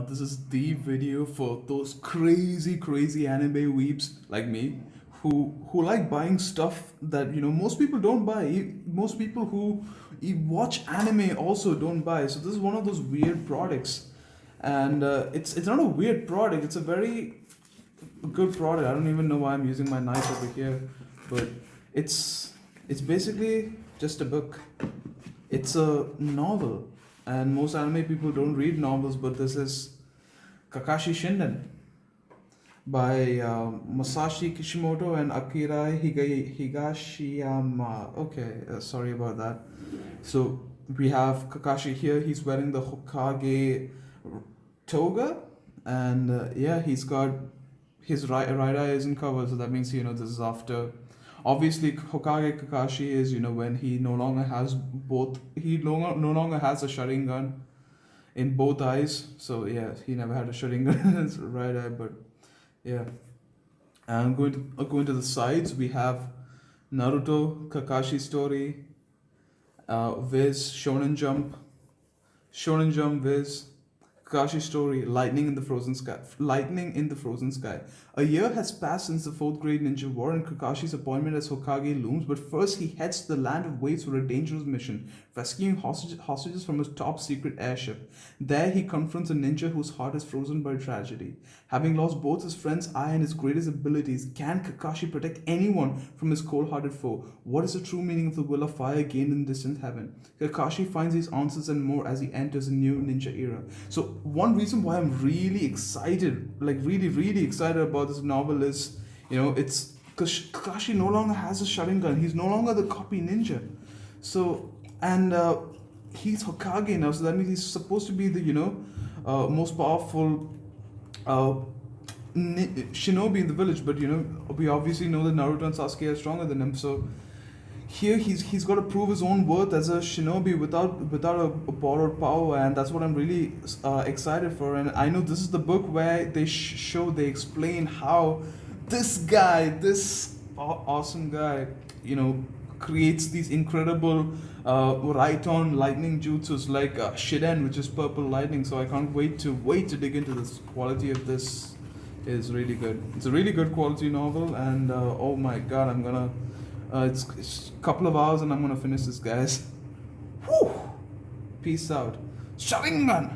This is the video for those crazy anime weeps like me who like buying stuff that most people don't buy. Most people who watch anime also don't buy. So this is one of those weird products, and it's not a weird product. It's a very good product. I don't even know why I'm using my knife over here, but it's basically just a book. It's a novel, and most anime people don't read novels, but this is Kakashi Shinden by Masashi Kishimoto and Akira Higashiyama. Okay, sorry about that. So we have Kakashi here. He's wearing the Hokage toga, and yeah, he's got his right eye isn't covered, so that means this is after. Obviously, Hokage Kakashi is when he no longer has both. He no longer has a Sharingan in both eyes. So yeah, he never had a Sharingan in his right eye, but yeah. And going to the sides, we have Naruto, Kakashi story, Viz, Shonen Jump, Viz, Kakashi story, lightning in the frozen sky. Lightning in the frozen sky. A year has passed since the fourth grade ninja war, and Kakashi's appointment as Hokage looms. But first, he heads to the land of waves for a dangerous mission, rescuing hostages from his top secret airship. There, he confronts a ninja whose heart is frozen by tragedy. Having lost both his friend's eye and his greatest abilities, can Kakashi protect anyone from his cold-hearted foe? What is the true meaning of the will of fire gained in distant heaven? Kakashi finds these answers and more as he enters a new ninja era. So one reason why I'm really excited, like really excited about this novel is, it's because Kakashi no longer has a Sharingan. He's no longer the copy ninja. So, and he's Hokage now, so that means he's supposed to be the, most powerful uh, shinobi in the village. But, we obviously know that Naruto and Sasuke are stronger than him. So, here he's got to prove his own worth as a shinobi without a borrowed power, and that's what I'm really excited for. And I know this is the book where they explain how this awesome guy, creates these incredible right on lightning jutsus like Shinden, which is purple lightning. So I can't wait to dig into this. Quality of this is really good. It's a really good quality novel, and oh my god, I'm gonna it's a couple of hours and I'm gonna finish this, guys. Whew! Peace out. Sharingan!